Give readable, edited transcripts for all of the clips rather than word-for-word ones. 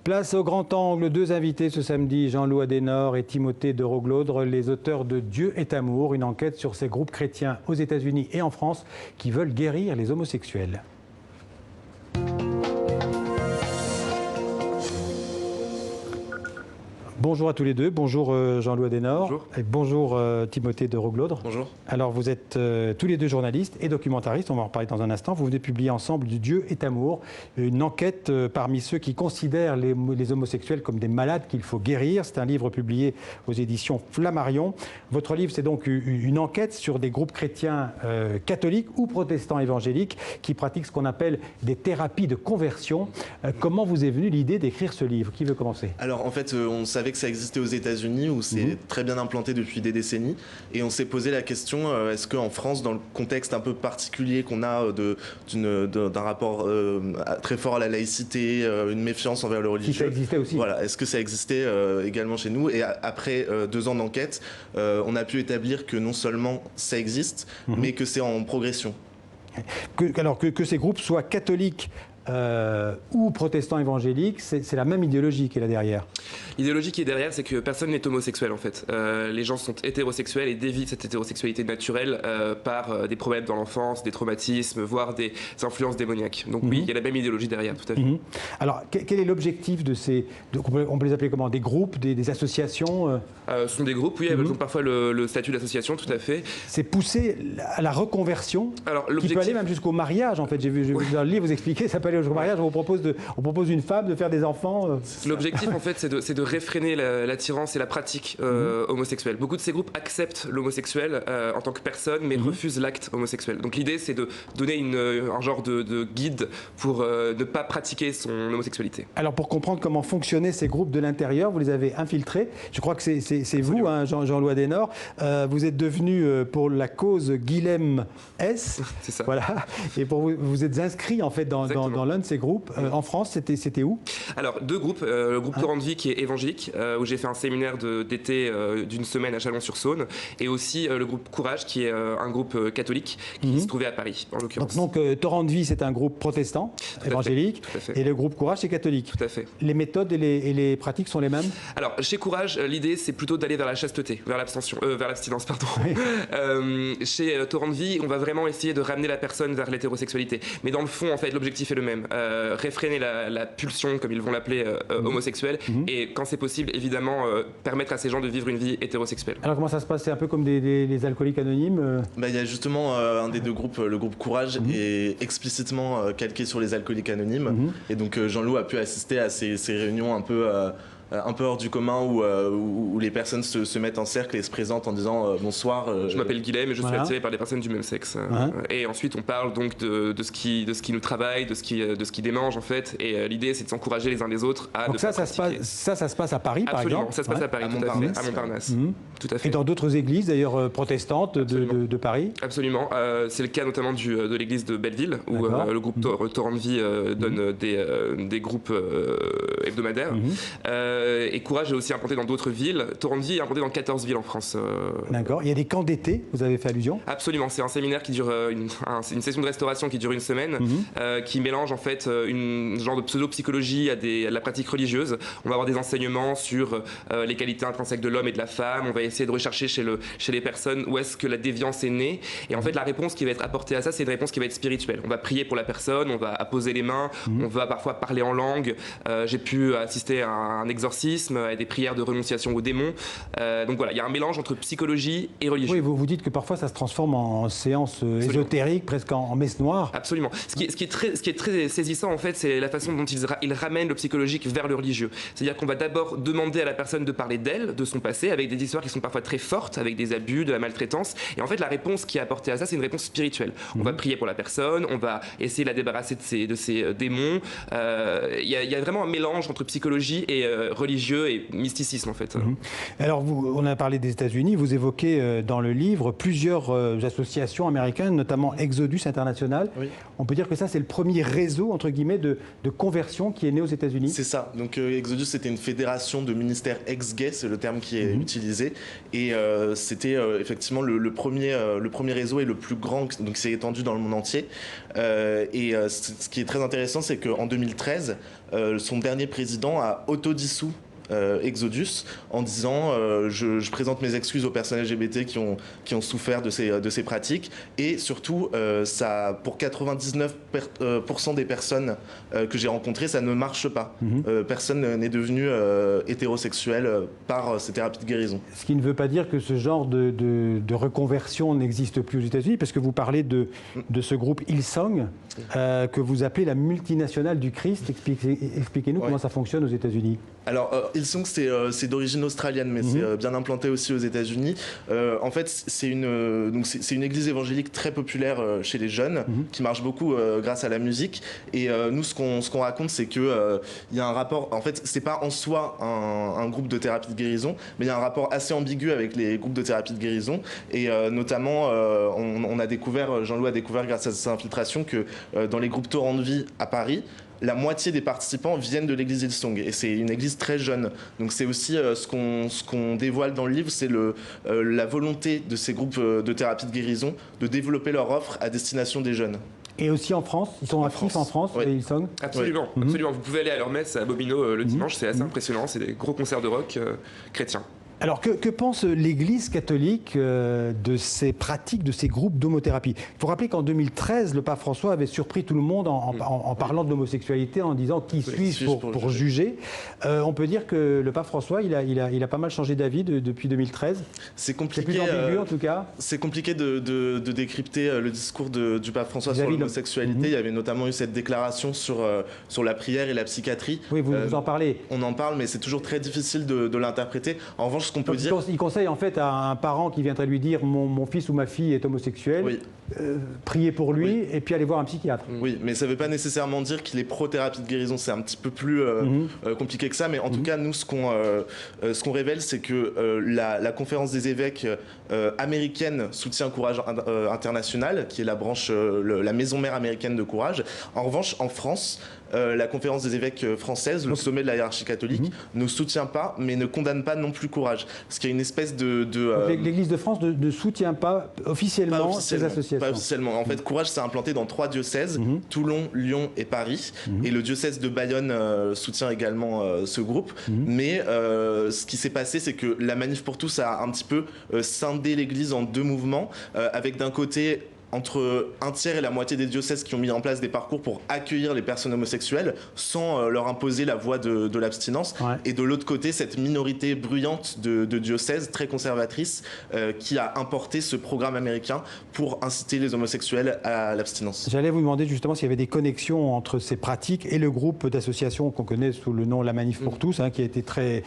Place au grand angle, deux invités ce samedi, Jean-Loup Adenor et Timothée de Roglaudre, les auteurs de Dieu est amour, une enquête sur ces groupes chrétiens aux États-Unis et en France qui veulent guérir les homosexuels. Bonjour à tous les deux, bonjour Jean-Loup Adenor. Bonjour. Et bonjour Timothée de Roglaudre. Bonjour. Alors vous êtes tous les deux journalistes et documentaristes, on va en reparler dans un instant. Vous venez publier ensemble du Dieu est amour, une enquête parmi ceux qui considèrent les homosexuels comme des malades qu'il faut guérir. C'est un livre publié aux éditions Flammarion. Votre livre, c'est donc une enquête sur des groupes chrétiens catholiques ou protestants évangéliques qui pratiquent ce qu'on appelle des thérapies de conversion. Comment vous est venue l'idée d'écrire ce livre? Qui veut commencer? Alors en fait, on savait que ça existait aux États-Unis où c'est très bien implanté depuis des décennies et on s'est posé la question est-ce qu'en France, dans le contexte un peu particulier qu'on a d'un rapport très fort à la laïcité, une méfiance envers le religieux, si ça existait aussi. Voilà, est-ce que ça existait également chez nous? Et après 2 ans d'enquête, on a pu établir que non seulement ça existe, mais que c'est en progression. Alors que ces groupes soient catholiques ou protestants évangéliques, c'est la même idéologie qui est là derrière. L'idéologie qui est derrière, c'est que personne n'est homosexuel en fait. Les gens sont hétérosexuels et dévient cette hétérosexualité naturelle par des problèmes dans l'enfance, des traumatismes, voire des influences démoniaques. Donc oui, il y a la même idéologie derrière, tout à fait. Alors quel est l'objectif de ces... on peut les appeler comment? Des groupes, des associations Ce sont des groupes, oui, elles ont parfois le statut d'association, tout à fait. C'est pousser à la reconversion, alors, qui peut aller même jusqu'au mariage en fait. J'ai vu dans le livre, vous expliquez, ça peut aller jusqu'au mariage, on propose une femme de faire des enfants. L'objectif en fait, c'est de réfréner l'attirance et la pratique homosexuelle. Beaucoup de ces groupes acceptent l'homosexuel en tant que personne, mais refusent l'acte homosexuel. Donc l'idée, c'est de donner un genre de guide pour ne pas pratiquer son homosexualité. Alors pour comprendre comment fonctionnaient ces groupes de l'intérieur, vous les avez infiltrés. Je crois que c'est vous, hein, Jean-Loup Adenor. Vous êtes devenu pour la cause Guilhem S. C'est ça. Voilà. Et vous êtes inscrit en fait dans l'un de ces groupes. En France, c'était où? Alors 2 groupes. Le groupe Torrent de Vie qui est évangélique, où j'ai fait un séminaire d'été d'une semaine à Chalon-sur-Saône, et aussi le groupe Courage qui est un groupe catholique qui se trouvait à Paris en l'occurrence. Donc Torrent de Vie, c'est un groupe protestant, évangélique, et le groupe Courage, c'est catholique. Tout à fait. Les méthodes et les pratiques sont les mêmes? Alors chez Courage, l'idée c'est plutôt d'aller vers la chasteté, vers l'abstinence, pardon. Oui. Chez Torrent de Vie, on va vraiment essayer de ramener la personne vers l'hétérosexualité. Mais dans le fond, en fait, l'objectif est le même. Réfréner la pulsion, comme ils vont l'appeler, homosexuelle, et quand c'est possible, évidemment, permettre à ces gens de vivre une vie hétérosexuelle. Alors comment ça se passe? C'est un peu comme les alcooliques anonymes Il y a justement un des 2 groupes, le groupe Courage, est explicitement calqué sur les alcooliques anonymes. Et donc Jean-Loup a pu assister à ces réunions un peu hors du commun où les personnes se mettent en cercle et se présentent en disant bonsoir. Je m'appelle Guilhem et je suis attiré par des personnes du même sexe. Et ensuite on parle donc de ce qui nous travaille, de ce qui démange en fait. Et l'idée c'est de s'encourager les uns les autres à. Donc ça se passe à Paris. Absolument, par exemple. Ça se passe à Paris, tout à fait, à Montparnasse. Tout à fait. Et dans d'autres églises d'ailleurs protestantes de Paris. Absolument. C'est le cas notamment de l'église de Belleville où le groupe Torrent de Vie donne des groupes hebdomadaires. Et Courage est aussi implanté dans d'autres villes. Torrent de Vie est implanté dans 14 villes en France. D'accord. Il y a des camps d'été, vous avez fait allusion? Absolument. C'est un séminaire qui dure une session de restauration qui dure une semaine, qui mélange en fait une genre de pseudo-psychologie à la pratique religieuse. On va avoir des enseignements sur les qualités intrinsèques de l'homme et de la femme. On va essayer de rechercher chez les personnes où est-ce que la déviance est née. Et en fait, la réponse qui va être apportée à ça, c'est une réponse qui va être spirituelle. On va prier pour la personne, on va apposer les mains, on va parfois parler en langue. J'ai pu assister à un exorcisme, à des prières de renonciation aux démons. Donc voilà, il y a un mélange entre psychologie et religion. Oui, vous dites que parfois ça se transforme en séance ésotérique, presque en messe noire. Absolument. Ce qui est très saisissant en fait, c'est la façon dont ils ramènent le psychologique vers le religieux. C'est-à-dire qu'on va d'abord demander à la personne de parler d'elle, de son passé, avec des histoires qui sont parfois très fortes, avec des abus, de la maltraitance. Et en fait, la réponse qui est apportée à ça, c'est une réponse spirituelle. On va prier pour la personne, on va essayer de la débarrasser de ses démons. Il y a vraiment un mélange entre psychologie et religieux et mysticisme en fait. Alors on a parlé des États-Unis, vous évoquez dans le livre plusieurs associations américaines, notamment Exodus International. Oui. On peut dire que ça c'est le premier réseau entre guillemets de conversion qui est né aux États-Unis. C'est ça. Donc Exodus c'était une fédération de ministères ex-gays, c'est le terme qui est utilisé, et c'était effectivement le premier réseau et le plus grand, donc c'est étendu dans le monde entier. Ce qui est très intéressant, c'est qu'en 2013 son dernier président a autodissous Exodus en disant je présente mes excuses aux personnes LGBT qui ont souffert de ces pratiques, et surtout ça, pour 99% des personnes que j'ai rencontrées, ça ne marche pas. Personne n'est devenu hétérosexuel par ces thérapies de guérison. Ce qui ne veut pas dire que ce genre de reconversion n'existe plus aux États-Unis, parce que vous parlez de ce groupe Hillsong que vous appelez la multinationale du Christ. Expliquez-nous comment ça fonctionne aux États-Unis. Alors, Hillsong, c'est d'origine australienne, mais c'est bien implanté aussi aux États-Unis. En fait, c'est une église évangélique très populaire chez les jeunes, qui marche beaucoup grâce à la musique. Et nous, ce qu'on raconte, c'est que il y a un rapport. En fait, c'est pas en soi un groupe de thérapie de guérison, mais il y a un rapport assez ambigu avec les groupes de thérapie de guérison. Et notamment, on a découvert, Jean-Loup a découvert grâce à sa infiltration que dans les groupes Torrent de Vie à Paris, la moitié des participants viennent de l'église Hillsong, et c'est une église très jeune. Donc c'est aussi ce qu'on dévoile dans le livre, c'est la volonté de ces groupes de thérapie de guérison de développer leur offre à destination des jeunes. Et aussi en France, ils sont actifs en France, les Hillsong? Absolument, absolument. Vous pouvez aller à leur messe à Bobino le dimanche, c'est assez impressionnant, c'est des gros concerts de rock chrétiens. Alors, que pense l'Église catholique de ces pratiques, de ces groupes d'homothérapie? Il faut rappeler qu'en 2013, le pape François avait surpris tout le monde en parlant de l'homosexualité, en disant qui suis-je pour juger. On peut dire que le pape François, il a pas mal changé d'avis depuis 2013. C'est compliqué. C'est plus ambigu en tout cas. C'est compliqué de décrypter le discours du pape François sur l'homosexualité. Il y avait notamment eu cette déclaration sur la prière et la psychiatrie. Oui, vous en parlez. On en parle, mais c'est toujours très difficile de l'interpréter. En revanche, ce qu'on peut dire... Il conseille en fait à un parent qui viendrait lui dire mon fils ou ma fille est homosexuel, priez pour lui et puis aller voir un psychiatre. Oui, mais ça ne veut pas nécessairement dire qu'il est pro-thérapie de guérison, c'est un petit peu plus compliqué que ça, mais en tout cas, nous, ce qu'on révèle, c'est que la conférence des évêques américaine soutient Courage International, qui est la branche, la maison mère américaine de Courage. En revanche, en France, la conférence des évêques française, le sommet de la hiérarchie catholique, ne soutient pas, mais ne condamne pas non plus Courage. Parce qu'il y a une espèce L'Église de France ne soutient pas officiellement ces associations. Pas officiellement. En fait, Courage s'est implanté dans 3 diocèses, Toulon, Lyon et Paris. Et le diocèse de Bayonne soutient également ce groupe. Mais ce qui s'est passé, c'est que la Manif pour tous a un petit peu scindé l'Église en 2 mouvements, avec d'un côté entre un tiers et la moitié des diocèses qui ont mis en place des parcours pour accueillir les personnes homosexuelles sans leur imposer la voie de l'abstinence. Et de l'autre côté, cette minorité bruyante de diocèses très conservatrices qui a importé ce programme américain pour inciter les homosexuels à l'abstinence. J'allais vous demander justement s'il y avait des connexions entre ces pratiques et le groupe d'associations qu'on connaît sous le nom La Manif pour tous, qui a été très,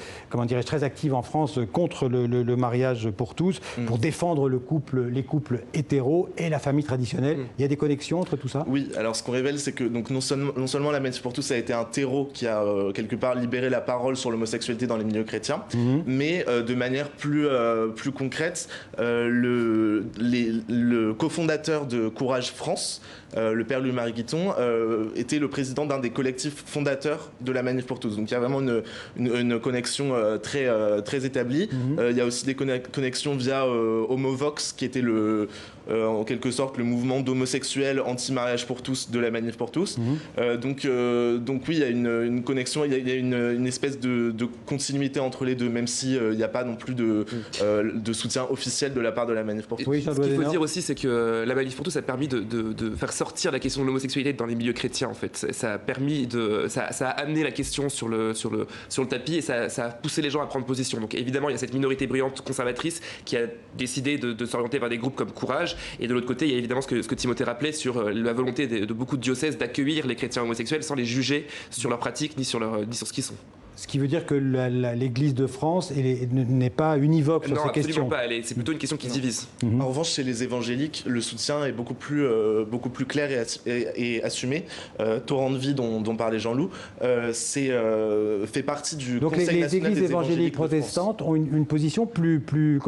très active en France contre le mariage pour tous, pour défendre les couples hétéros et la famille traditionnelle. Il y a des connexions entre tout ça? Oui, alors ce qu'on révèle, c'est que donc, non seulement la Manif pour tous a été un terreau qui a quelque part libéré la parole sur l'homosexualité dans les milieux chrétiens, mais de manière plus concrète, le cofondateur de Courage France, le père Louis-Marie Guiton, était le président d'un des collectifs fondateurs de la Manif pour tous. Donc il y a vraiment une connexion très établie. Il y a aussi des connexions via Homovox, qui était en quelque sorte le mouvement d'homosexuels anti-mariage pour tous de la Manif pour tous. Donc oui, il y a une connexion, il y a une espèce de continuité entre les deux, même s'il n'y a pas non plus de soutien officiel de la part de la Manif pour tous. Ce qu'il faut dire aussi, c'est que la Manif pour tous a permis de faire sortir la question de l'homosexualité dans les milieux chrétiens, en fait. Ça a amené la question sur le tapis, et ça a poussé les gens à prendre position. Donc évidemment, il y a cette minorité brillante conservatrice qui a décidé de s'orienter vers des groupes comme Courage. Et de l'autre côté, il y a évidemment ce que Timothée rappelait sur la volonté de beaucoup de diocèses d'accueillir les chrétiens homosexuels sans les juger sur leurs pratiques ni sur ce qu'ils sont. Ce qui veut dire que l'Église de France n'est pas univoque sur ces questions. Non, absolument pas. C'est plutôt une question qui divise. En revanche, chez les évangéliques, le soutien est beaucoup plus clair et assumé. Torrent de Vie, dont parlait Jean-Loup, fait partie du Conseil national des évangéliques. Donc les églises évangéliques protestantes ont une position plus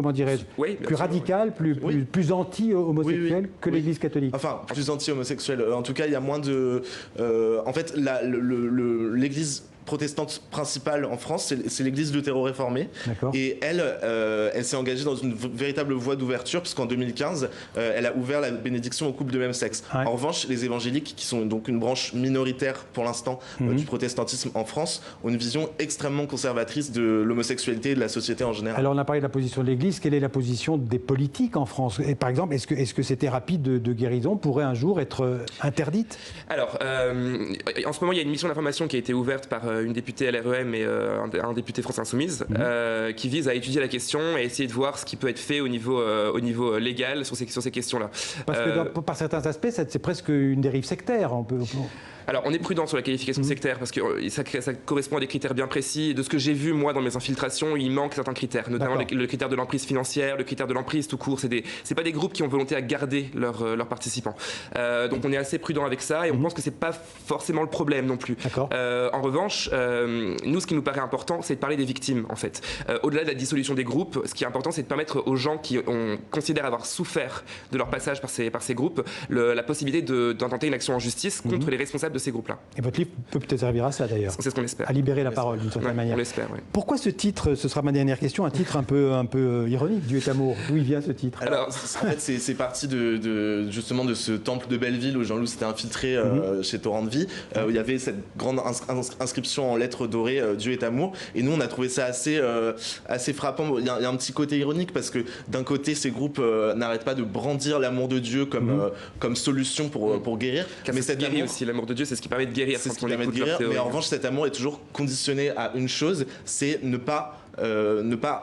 radicale, plus anti-homosexuelle que l'Église catholique. Enfin, plus anti-homosexuelle. En tout cas, il y a moins de... en fait, l'Église protestante principale en France, c'est l'église lutéro-réformée. Et elle s'est engagée dans une véritable voie d'ouverture, puisqu'en 2015, elle a ouvert la bénédiction aux couples de même sexe. En revanche, les évangéliques, qui sont donc une branche minoritaire pour l'instant du protestantisme en France, ont une vision extrêmement conservatrice de l'homosexualité et de la société en général. Alors on a parlé de la position de l'Église, quelle est la position des politiques en France? Et par exemple, est-ce que ces thérapies de guérison pourraient un jour être interdites? Alors, en ce moment, il y a une mission d'information qui a été ouverte par une députée LREM et un député France Insoumise qui vise à étudier la question et essayer de voir ce qui peut être fait au niveau légal sur ces questions-là. Parce que par certains aspects, c'est presque une dérive sectaire. Alors, on est prudent sur la qualification sectaire parce que ça correspond à des critères bien précis. De ce que j'ai vu, moi, dans mes infiltrations, il manque certains critères, notamment le critère de l'emprise financière, le critère de l'emprise tout court. C'est pas des groupes qui ont volonté à garder leurs participants. Donc, on est assez prudent avec ça et on pense que c'est pas forcément le problème non plus. En revanche, nous, ce qui nous paraît important, c'est de parler des victimes, en fait. Au-delà de la dissolution des groupes, ce qui est important, c'est de permettre aux gens qui considèrent avoir souffert de leur passage par ces groupes la possibilité d'intenter une action en justice contre les responsables de ces groupes-là. Et votre livre peut peut-être servir à ça d'ailleurs. C'est ce qu'on espère. À libérer la parole d'une certaine manière. On l'espère, oui. Pourquoi ce titre, ce sera ma dernière question, un titre un peu ironique, Dieu est amour? D'où il vient ce titre? Alors, en fait, c'est parti justement de ce temple de Belleville où Jean-Loup s'était infiltré chez Torrent de Vie, où il y avait cette grande inscription en lettres dorées, Dieu est amour. Et nous, on a trouvé ça assez frappant. Il y a un petit côté ironique parce que d'un côté, ces groupes n'arrêtent pas de brandir l'amour de Dieu comme solution pour guérir. Mais cet amour aussi, l'amour de Dieu, c'est ce qui permet de guérir. C'est ce qui permet de guérir, mais en revanche, cet amour est toujours conditionné à une chose, c'est ne pas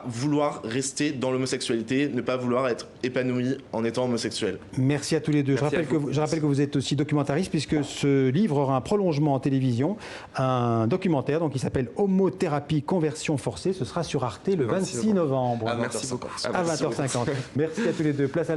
vouloir rester dans l'homosexualité, ne pas vouloir être épanoui en étant homosexuel. Merci à tous les deux. Je rappelle que vous êtes aussi documentariste puisque ce livre aura un prolongement en télévision, un documentaire donc, qui s'appelle Homothérapie, conversion forcée. Ce sera sur Arte le 26 novembre. Merci beaucoup. À 20h50. Merci à tous les deux. Place à